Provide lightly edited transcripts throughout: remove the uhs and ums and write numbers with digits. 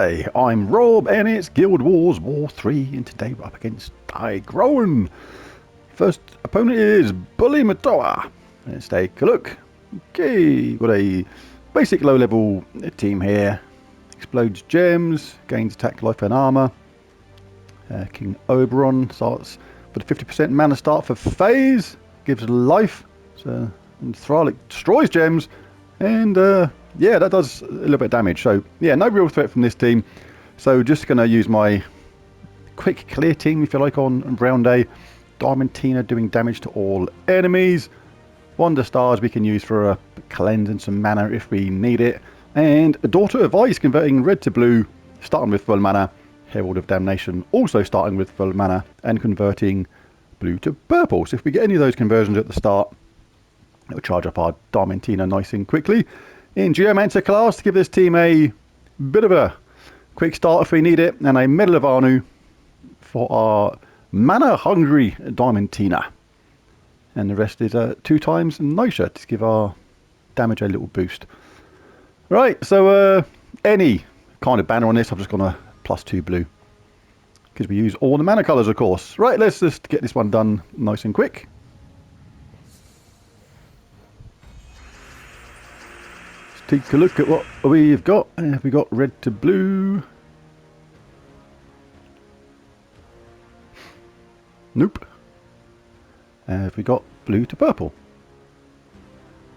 G'day, I'm Rob and it's Guild Wars War 3 and today we're up against Tygroan. First opponent is Bully Matoa. Let's take a look. Okay, got a basic low level team here. Explodes gems, gains attack, life and armor. King Oberon starts for the 50% mana start for phase. Gives life. So, and Thralic destroys gems. And yeah, that does a little bit of damage. So yeah, no real threat from this team. So just going to use my quick clear team, if you like, on round A. Diamantina doing damage to all enemies. Wonder Stars we can use for a cleanse and some mana if we need it. And a Daughter of Ice converting red to blue, starting with full mana. Herald of Damnation also starting with full mana and converting blue to purple. So if we get any of those conversions at the start, it'll charge up our Diamantina nice and quickly. In Geomancer class to give this team a bit of a quick start if we need it, and a Medal of Anu for our mana hungry Diamantina. And the rest is 2 times Nisha to give our damage a little boost. Right, so any kind of banner on this, I've just gone a +2 blue. Because we use all the mana colours, of course. Right, let's just get this one done nice and quick. Let's take a look at what we've got. Have we got red to blue? Nope. Have we got blue to purple?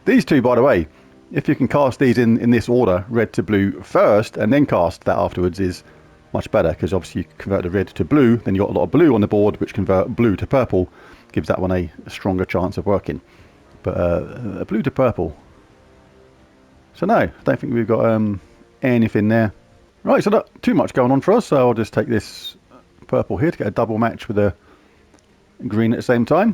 These two, by the way, if you can cast these in this order, red to blue first, and then cast that afterwards, is much better, because obviously you convert the red to blue, then you've got a lot of blue on the board, which convert blue to purple, gives that one a stronger chance of working. But a blue to purple. So no, I don't think we've got anything there. Right, so not too much going on for us, so I'll just take this purple here to get a double match with a green at the same time.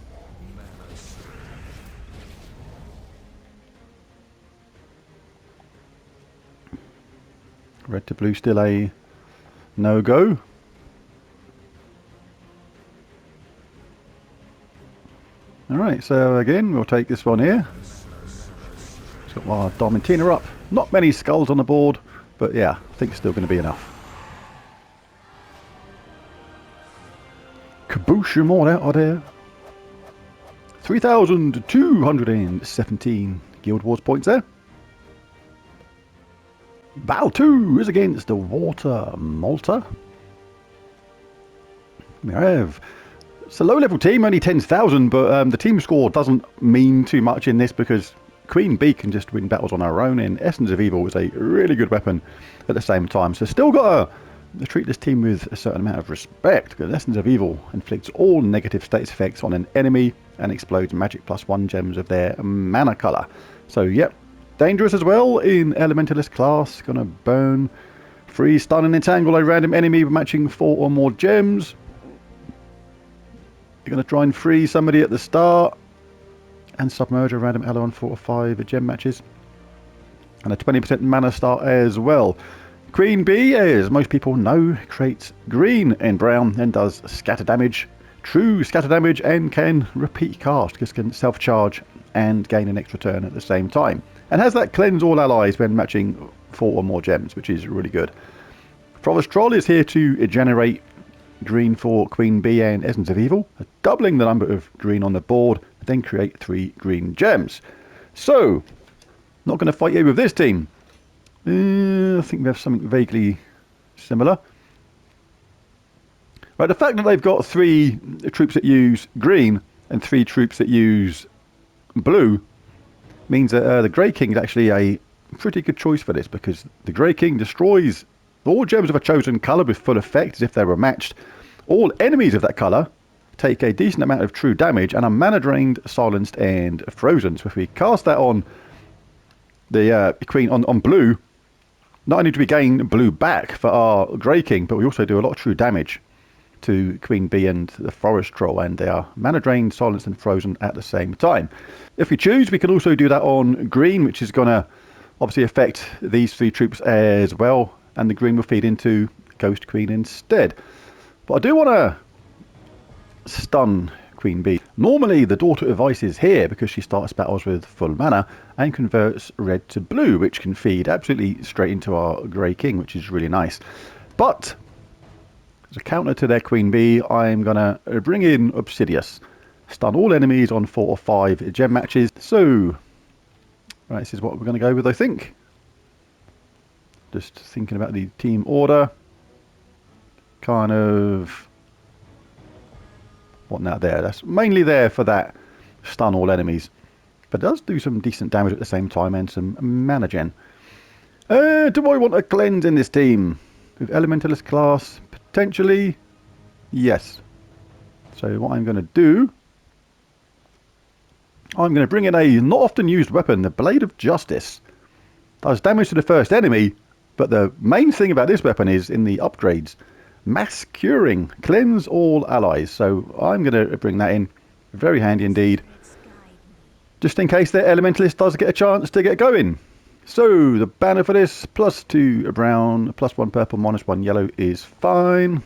Red to blue still a no-go. Alright, so again, we'll take this one here. Got our Diamantina up. Not many skulls on the board, but yeah, I think it's still going to be enough. Kaboosha more out of there. 3,217 Guild Wars points there. Battle 2 is against the Water Malta. We have... It's a low-level team, only 10,000, but the team score doesn't mean too much in this because Queen Bee can just win battles on her own, and Essence of Evil is a really good weapon at the same time. So still got to treat this team with a certain amount of respect, because Essence of Evil inflicts all negative status effects on an enemy and explodes magic +1 gems of their mana colour. So yep, dangerous as well in Elementalist class. Gonna burn, freeze, stun and entangle a random enemy matching 4 or more gems. You're gonna try and freeze somebody at the start and submerge a random ally on 4 or 5 gem matches. And a 20% mana start as well. Queen Bee, as most people know, creates green and brown and does scatter damage. True scatter damage, and can repeat cast, because can self-charge and gain an extra turn at the same time. And has that cleanse all allies when matching 4 or more gems, which is really good. Forest Troll is here to generate green for Queen Bee and Essence of Evil, doubling the number of green on the board, then create 3 green gems. So, not going to fight you with this team. I think we have something vaguely similar. Right, the fact that they've got 3 troops that use green and 3 troops that use blue means that the Grey King is actually a pretty good choice for this, because the Grey King destroys all gems of a chosen colour with full effect as if they were matched. All enemies of that colour take a decent amount of true damage and are mana drained, silenced and frozen. So if we cast that on the Queen on blue, not only do we gain blue back for our Grey King, but we also do a lot of true damage to Queen Bee and the Forest Troll, and they are mana drained, silenced and frozen at the same time. If we choose, we can also do that on green, which is going to obviously affect these 3 troops as well, and the green will feed into Ghost Queen instead. But I do want to stun Queen Bee. Normally the Daughter of Ice is here because she starts battles with full mana and converts red to blue, which can feed absolutely straight into our Grey King, which is really nice. But as a counter to their Queen Bee, I'm going to bring in Obsidious. Stun all enemies on 4 or 5 gem matches. So, right, this is what we're going to go with, I think. Just thinking about the team order. Kind of... what now there? That's mainly there for that stun all enemies. But it does do some decent damage at the same time and some mana gen. Do I want a cleanse in this team? With Elementalist class? Potentially. Yes. So what I'm going to do... I'm going to bring in a not often used weapon, the Blade of Justice. Does damage to the first enemy, but the main thing about this weapon is in the upgrades. Mass Curing. Cleanse all allies. So I'm going to bring that in. Very handy indeed. Just in case their Elementalist does get a chance to get going. So the banner for this, +2 brown, +1 purple, -1 yellow is fine.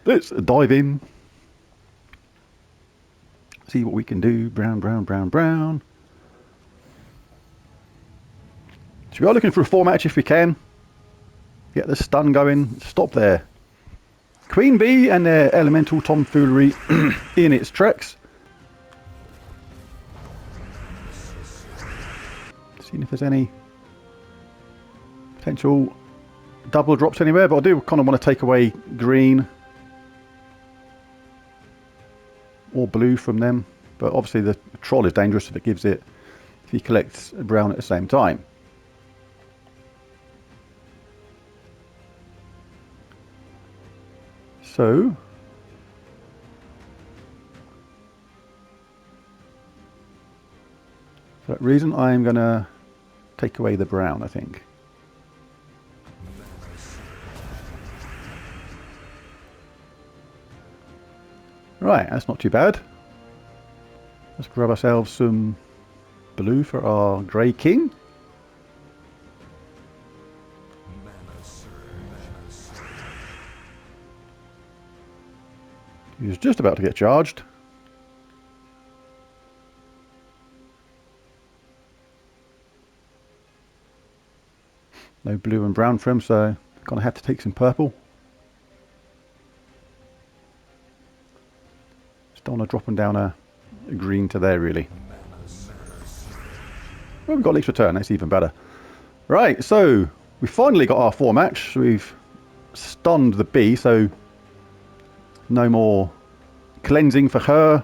Let's dive in. See what we can do. Brown, brown, brown, brown. So we are looking for a 4 match if we can. Get the stun going. Stop there. Queen Bee and their elemental tomfoolery in its tracks. Seeing if there's any potential double drops anywhere, but I do kind of want to take away green or blue from them. But obviously the troll is dangerous if it gives it, if he collects brown at the same time. So for that reason I'm going to take away the brown, I think. Right, that's not too bad. Let's grab ourselves some blue for our Grey King. He's just about to get charged. No blue and brown for him, so I'm going to have to take some purple. Just don't want to drop him down a green to there, really. Well, we've got Leech Return, that's even better. Right, so we finally got our 4 match. We've stunned the bee, so no more cleansing for her.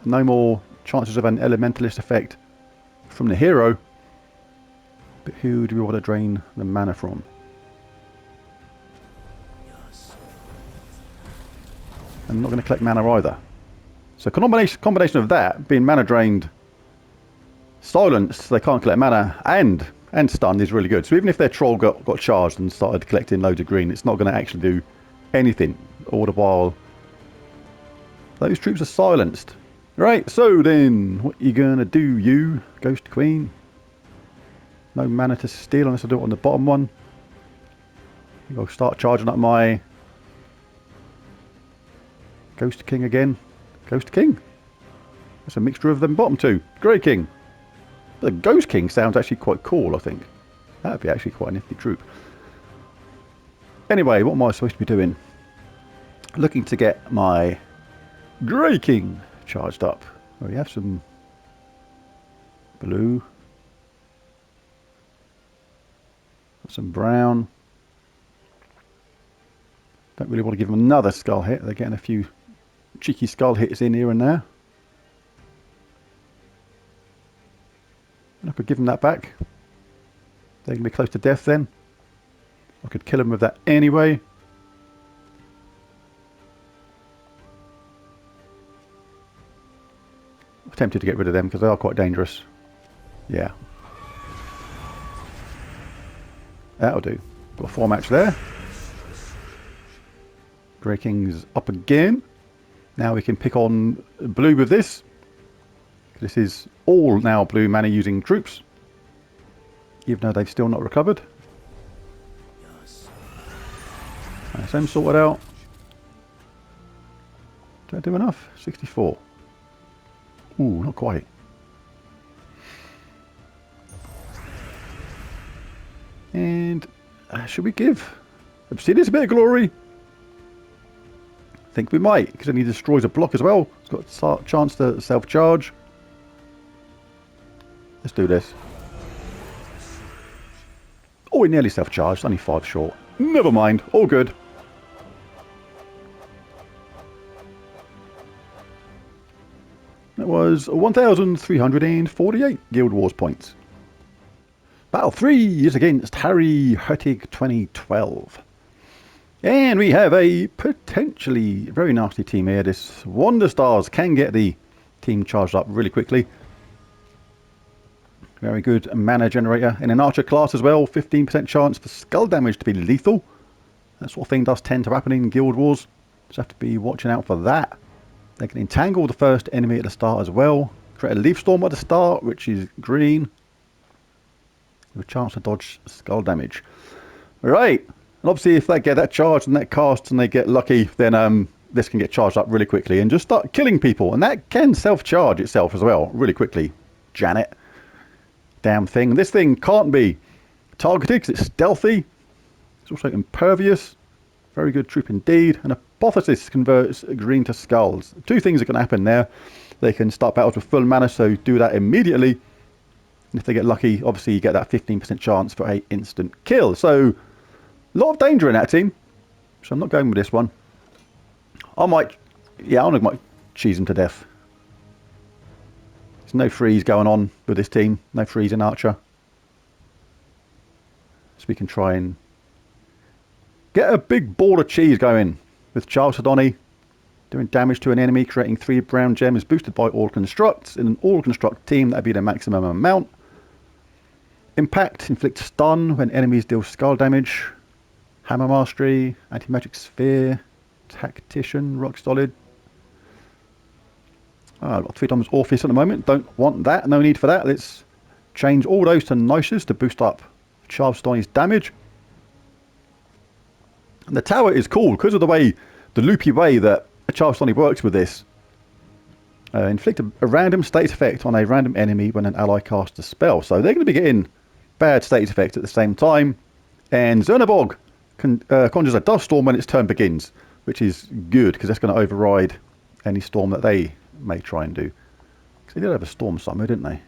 No more chances of an elementalist effect from the hero. But who do we want to drain the mana from? I'm not going to collect mana either. So combination of that, being mana drained, silenced, they can't collect mana, and stunned is really good. So even if their troll got charged and started collecting loads of green, it's not going to actually do anything. All the while those troops are silenced. Right, so then, what you going to do, you, Ghost Queen? No mana to steal unless I do it on the bottom one. I'll start charging up my Ghost King again. Ghost King? That's a mixture of them bottom two. Grey King. The Ghost King sounds actually quite cool, I think. That would be actually quite a nifty troop. Anyway, what am I supposed to be doing? Looking to get my Grey King charged up. Well, we have some blue. Some brown. Don't really want to give them another skull hit. They're getting a few cheeky skull hits in here and there. And I could give them that back. They're going to be close to death then. I could kill them with that anyway. I'm tempted to get rid of them because they are quite dangerous. Yeah. That'll do. Got a 4 match there. Grey King's up again. Now we can pick on blue with this. This is all now blue mana using troops. Even though they've still not recovered. That's them sorted out. Did I do enough? 64. Ooh, not quite. And should we give Obsidian a bit of glory? I think we might, because then he destroys a block as well. It's got a chance to self-charge. Let's do this. Oh, we nearly self-charged. Only 5 short. Never mind. All good. That was 1,348 Guild Wars points. Battle 3 is against Harry Hurtig 2012. And we have a potentially very nasty team here. This Wonder Stars can get the team charged up really quickly. Very good mana generator. In an archer class as well, 15% chance for skull damage to be lethal. That sort of thing does tend to happen in Guild Wars. Just have to be watching out for that. They can entangle the first enemy at the start as well. Create a leaf storm at the start, which is green, with a chance to dodge skull damage. Right, and obviously if they get that charged and that cast and they get lucky, then this can get charged up really quickly and just start killing people. And that can self-charge itself as well, really quickly. Janet. Damn thing. This thing can't be targeted because it's stealthy. It's also impervious. Very good troop indeed. And Apotheosis converts green to skulls. 2 things are going to happen there. They can start battles with full mana, so do that immediately. And if they get lucky, obviously you get that 15% chance for a instant kill. So, a lot of danger in that team. So I'm not going with this one. I might cheese them to death. There's no freeze going on with this team. No freeze in Archer. So we can try and get a big ball of cheese going with Chalcedony, doing damage to an enemy, creating 3 brown gems boosted by all constructs. In an all construct team, that'd be the maximum amount. Impact, inflict stun when enemies deal skull damage. Hammer mastery, anti-magic sphere, tactician, rock solid. Oh, I've got 3 times Orpheus at the moment. Don't want that. No need for that. Let's change all those to Gnosis to boost up Chalcedony's damage. And the tower is cool because of the loopy way that Chalcedony works with this. Inflict a random state effect on a random enemy when an ally casts a spell. So they're going to be getting bad state effects at the same time. And Zernabog conjures a dust storm when its turn begins, which is good because that's going to override any storm that they may try and do. Because they did have a storm somewhere, didn't they?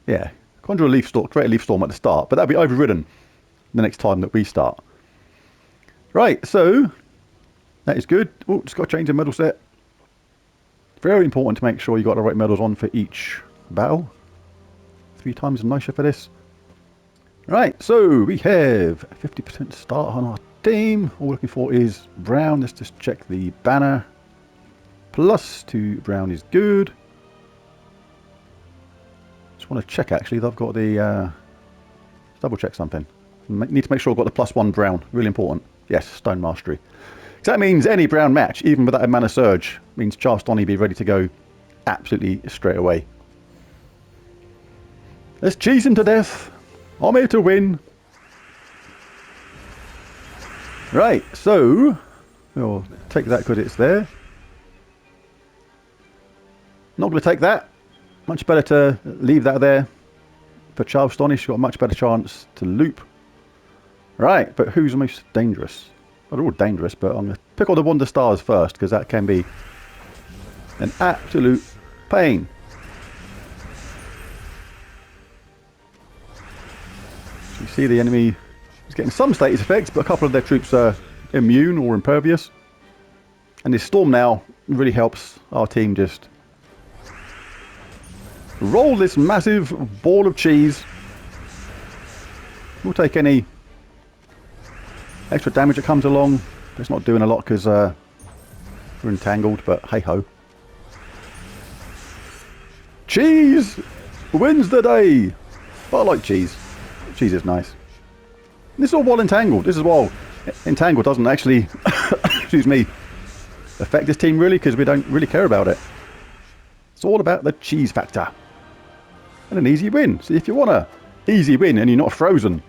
Yeah, conjure a leaf storm, create a leaf storm at the start, but that'll be overridden the next time that we start. Right, so that is good. Oh, just got to change the medal set. Very important to make sure you got the right medals on for each battle. 3 times nicer for this. Right, so we have 50% start on our team. All we're looking for is brown. Let's just check the banner. +2 brown is good. Just want to check actually that I've got the double check something. Need to make sure I've got the +1 brown. Really important. Yes, Stone Mastery. So that means any brown match, even without a mana surge, means Chalcedony be ready to go absolutely straight away. Let's cheese him to death. I'm here to win. Right, so we'll take that because it's there. Not going to take that. Much better to leave that there. For Chalcedony, she's got a much better chance to loop. Right, but who's the most dangerous? Well, they're all dangerous, but I'm going to pick all the Wonder Stars first, because that can be an absolute pain. So you see the enemy is getting some status effects, but a couple of their troops are immune or impervious. And this storm now really helps our team just roll this massive ball of cheese. We'll take any extra damage that comes along. It's not doing a lot because we're entangled, but hey ho. Cheese wins the day. But I like cheese. Cheese is nice. This is all while entangled. This is while entangled doesn't actually, excuse me, affect this team really because we don't really care about it. It's all about the cheese factor. And an easy win. So if you want a easy win and you're not frozen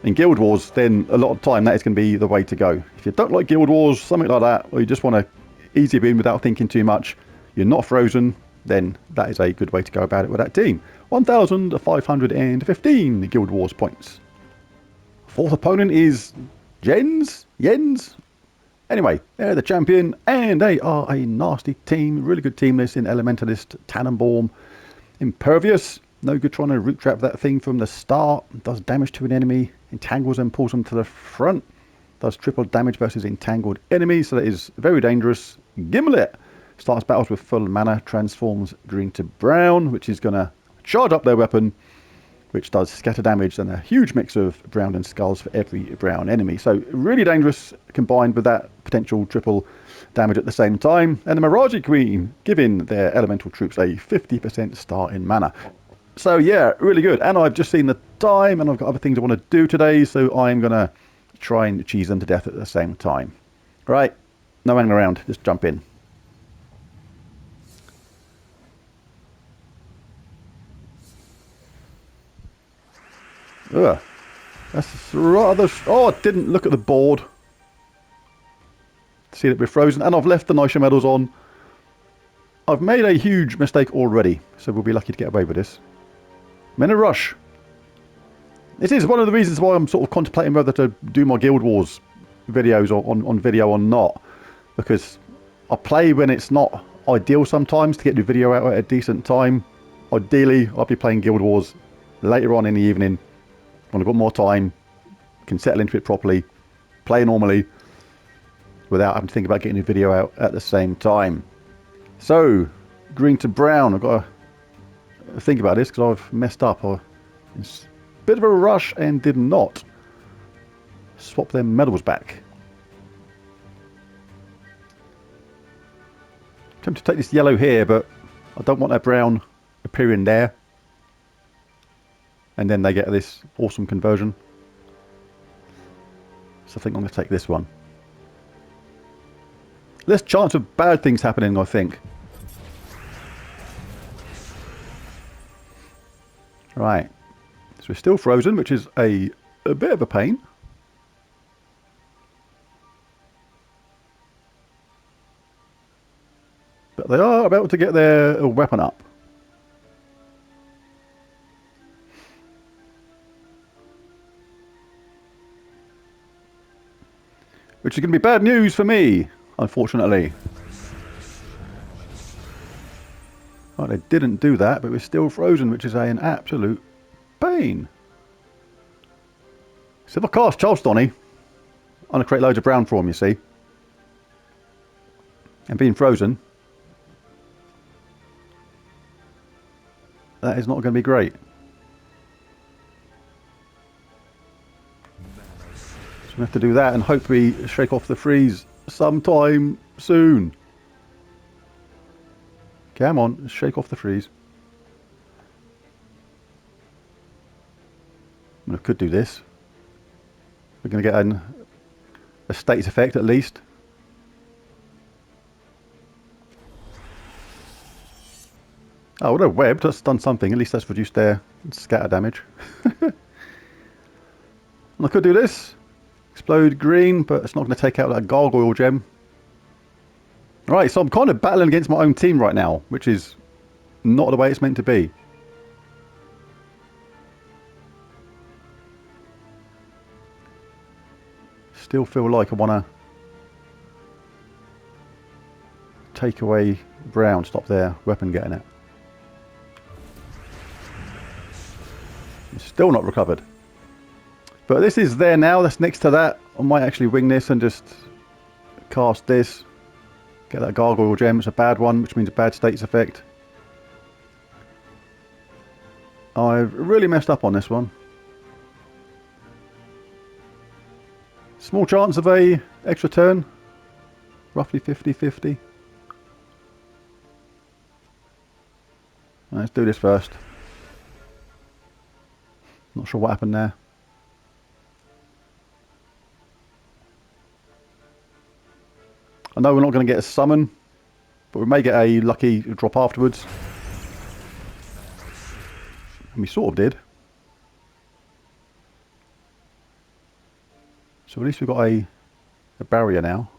in Guild Wars, then a lot of time that is going to be the way to go. If you don't like Guild Wars, something like that, or you just want an easy win without thinking too much, you're not frozen, then that is a good way to go about it with that team. 1,515 Guild Wars points. Fourth opponent is Jens? Anyway, they're the champion, and they are a nasty team. Really good team this in Elementalist, Tannenbaum, Impervious. No good trying to root trap that thing from the start. Does damage to an enemy, entangles and pulls them to the front. Does triple damage versus entangled enemies, so that is very dangerous. Gimlet starts battles with full mana, transforms green to brown, which is going to charge up their weapon, which does scatter damage and a huge mix of brown and skulls for every brown enemy. So really dangerous combined with that potential triple damage at the same time. And the Mirage Queen giving their elemental troops a 50% start in mana. So yeah, really good. And I've just seen the time and I've got other things I want to do today, so I'm going to try and cheese them to death at the same time. Right, no hanging around, just jump in. Ugh, that's rather... Oh, I didn't look at the board. See that we're frozen, and I've left the Nisha medals on. I've made a huge mistake already, so we'll be lucky to get away with this. I'm in a rush. This is one of the reasons why I'm sort of contemplating whether to do my Guild Wars videos on video or not. Because I play when it's not ideal sometimes to get the video out at a decent time. Ideally, I'll be playing Guild Wars later on in the evening when I've got more time, can settle into it properly, play normally, without having to think about getting a video out at the same time. So, green to brown. I've got to think about this because I've messed up. It's a bit of a rush and did not swap their medals back. Tempted to take this yellow here, but I don't want that brown appearing there. And then they get this awesome conversion. So I think I'm going to take this one. Less chance of bad things happening, I think. Right. So we're still frozen, which is a bit of a pain. But they are about to get their weapon up. Which is going to be bad news for me, unfortunately. Right, they didn't do that, but we're still frozen, which is an absolute pain. So if I cast Charles Donny, I'm going to create loads of brown for him, you see. And being frozen, that is not going to be great. So we have to do that and hope we shake off the freeze sometime soon. Come on, shake off the freeze. I could do this. We're going to get a status effect at least. Oh, well, they're webbed. That's done something. At least that's reduced their scatter damage. And I could do this. Explode green, but it's not going to take out that gargoyle gem. Right, so I'm kind of battling against my own team right now, which is not the way it's meant to be. Still feel like I want to take away brown, stop their weapon getting it. It's still not recovered. But this is there now, that's next to that. I might actually wing this and just cast this. Get that gargoyle gem, it's a bad one, which means a bad status effect. I've really messed up on this one. Small chance of a extra turn. Roughly 50-50. Let's do this first. Not sure what happened there. I know we're not going to get a summon, but we may get a lucky drop afterwards. And we sort of did. So at least we've got a barrier now.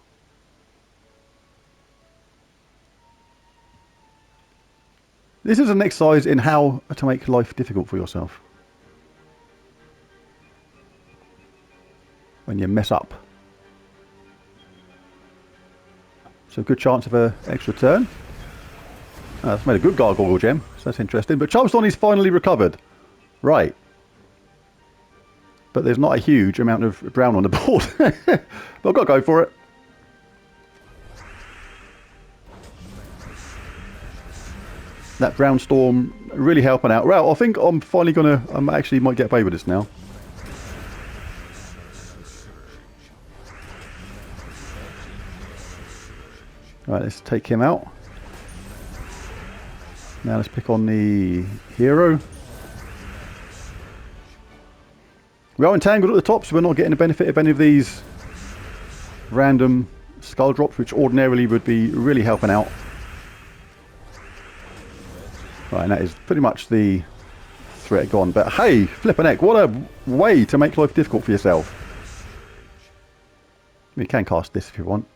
This is an exercise in how to make life difficult for yourself. When you mess up. So good chance of an extra turn. That's made a good gargoyle gem, so that's interesting. But Charleston is finally recovered. Right. But there's not a huge amount of brown on the board. But I've got to go for it. That brown storm really helping out. Well, I think I'm finally gonna. I actually might get away with this now. Right, let's take him out. Now let's pick on the hero. We are entangled at the top, so we're not getting the benefit of any of these random skull drops, which ordinarily would be really helping out. Right, and that is pretty much the threat gone. But hey, flippin' heck, what a way to make life difficult for yourself. You can cast this if you want.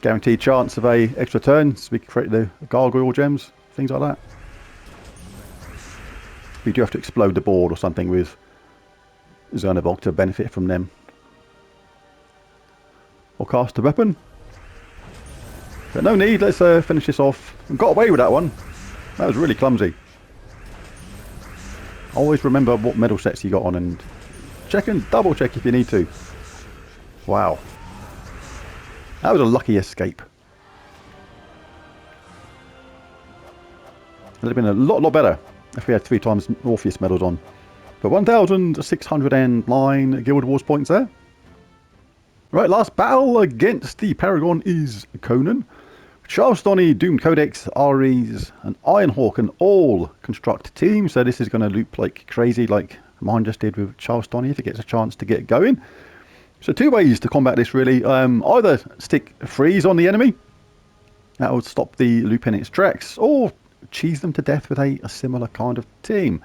Guaranteed chance of a extra turn, so we can create the gargoyle gems, things like that. We do have to explode the board or something with Zernabolg to benefit from them. Or cast a weapon. But no need, let's finish this off. Got away with that one. That was really clumsy. Always remember what medal sets you got on and check and double check if you need to. Wow. That was a lucky escape. It would have been a lot better if we had 3 times Orpheus medals on. But 1,609 Guild Wars points there. Right, last battle against the Paragon is Conan. Charlestoni, Doom Codex, Ares, and Ironhawk, and all construct teams. So this is going to loop like crazy, like mine just did with Charlestoni, if it gets a chance to get going. So 2 ways to combat this really. Either stick freeze on the enemy. That will stop the loop in its tracks. Or cheese them to death with a similar kind of team.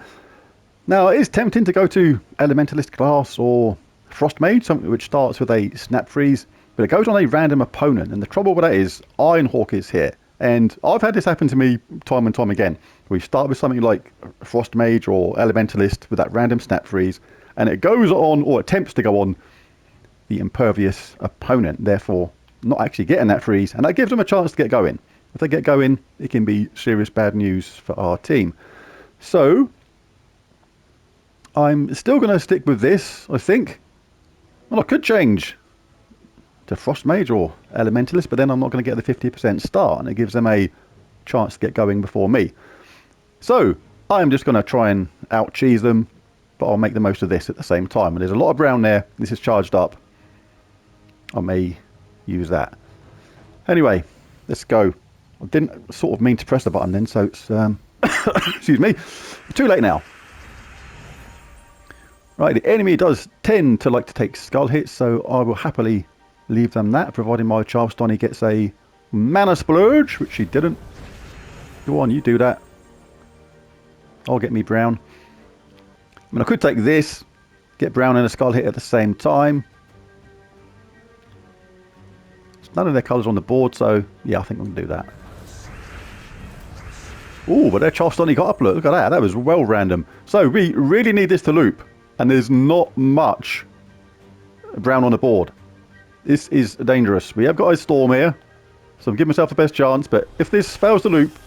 Now it is tempting to go to Elementalist class or Frost Mage, something which starts with a snap freeze. But it goes on a random opponent, and the trouble with that is Ironhawk is here. And I've had this happen to me time and time again. We start with something like Frost Mage or Elementalist with that random snap freeze, and it goes on, or attempts to go on, the impervious opponent, therefore not actually getting that freeze, and that gives them a chance to get going. If they get going, it can be serious bad news for our team. So I'm still going to stick with this, I think. Well, I could change to Frost Mage or Elementalist, but then I'm not going to get the 50% start, and it gives them a chance to get going before me. So I'm just going to try and out-cheese them, but I'll make the most of this at the same time. And there's a lot of brown there. This is charged up. I may use that. Anyway, let's go. I didn't sort of mean to press the button then, so it's excuse me, too late now. Right, the enemy does tend to like to take skull hits, so I will happily leave them that, providing my Charleston gets a mana splurge, which he didn't. Go on, you do that. I'll get me brown. I mean, I could take this, get brown and a skull hit at the same time. None of their colours on the board, so yeah, I think I'm going to do that. Ooh, but their Charleston got up. Look at that. That was well random. So we really need this to loop, and there's not much brown on the board. This is dangerous. We have got a storm here, so I'm giving myself the best chance, but if this fails to loop,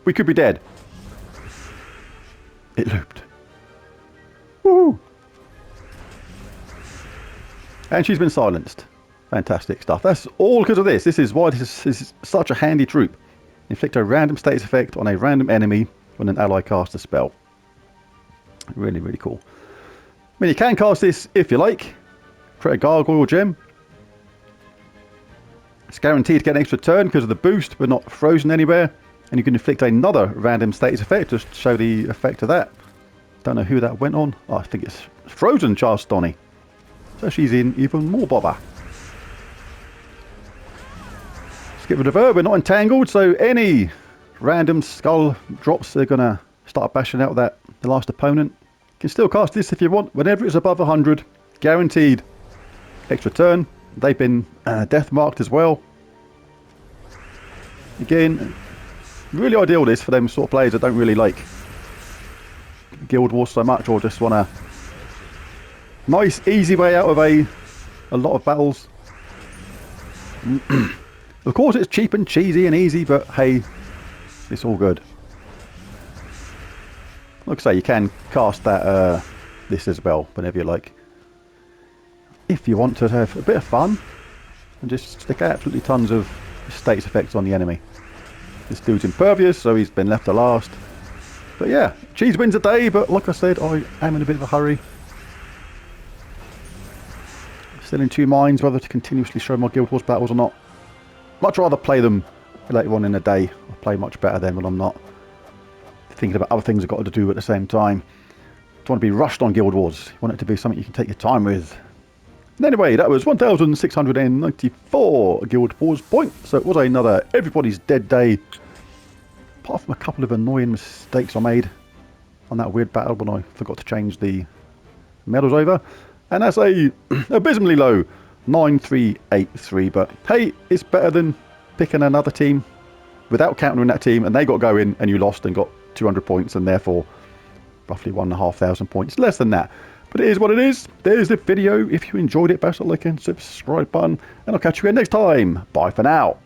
we could be dead. It looped. Woo! And she's been silenced. Fantastic stuff. That's all because of this. This is why this is such a handy troop. Inflict a random status effect on a random enemy when an ally casts a spell. Really, really cool. I mean, you can cast this if you like. Create a gargoyle gem. It's guaranteed to get an extra turn because of the boost, but not frozen anywhere. And you can inflict another random status effect just to show the effect of that. Don't know who that went on. Oh, I think it's Frozen Charlestoni. So she's in even more bother. Get rid of her. We're not entangled, so any random skull drops, they're going to start bashing out the last opponent. You can still cast this if you want. Whenever it's above 100, guaranteed extra turn. They've been death marked as well. Again, Really ideal this for them sort of players that don't really like Guild Wars so much, or just want a nice, easy way out of a lot of battles. Of course, it's cheap and cheesy and easy, but hey, it's all good. Like I say, you can cast that this as well whenever you like, if you want to have a bit of fun and just stick absolutely tons of status effects on the enemy. This dude's impervious, so he's been left to last. But yeah, cheese wins a day, but like I said, I am in a bit of a hurry. Still in two minds whether to continuously show my Guild Wars battles or not. Much rather play them later on in the day. I play much better then when I'm not thinking about other things I've got to do at the same time. Don't want to be rushed on Guild Wars. You want it to be something you can take your time with. And anyway, that was 1,694 Guild Wars points. So it was another Everybody's Dead day. Apart from a couple of annoying mistakes I made on that weird battle when I forgot to change the medals over. And that's a abysmally low 9383. But hey, it's better than picking another team without countering that team and they got going and you lost and got 200 points and therefore roughly 1,500 points less than that. But it is what it is. There's the video. If you enjoyed it, bash that like and subscribe button, and I'll catch you again next time. Bye for now.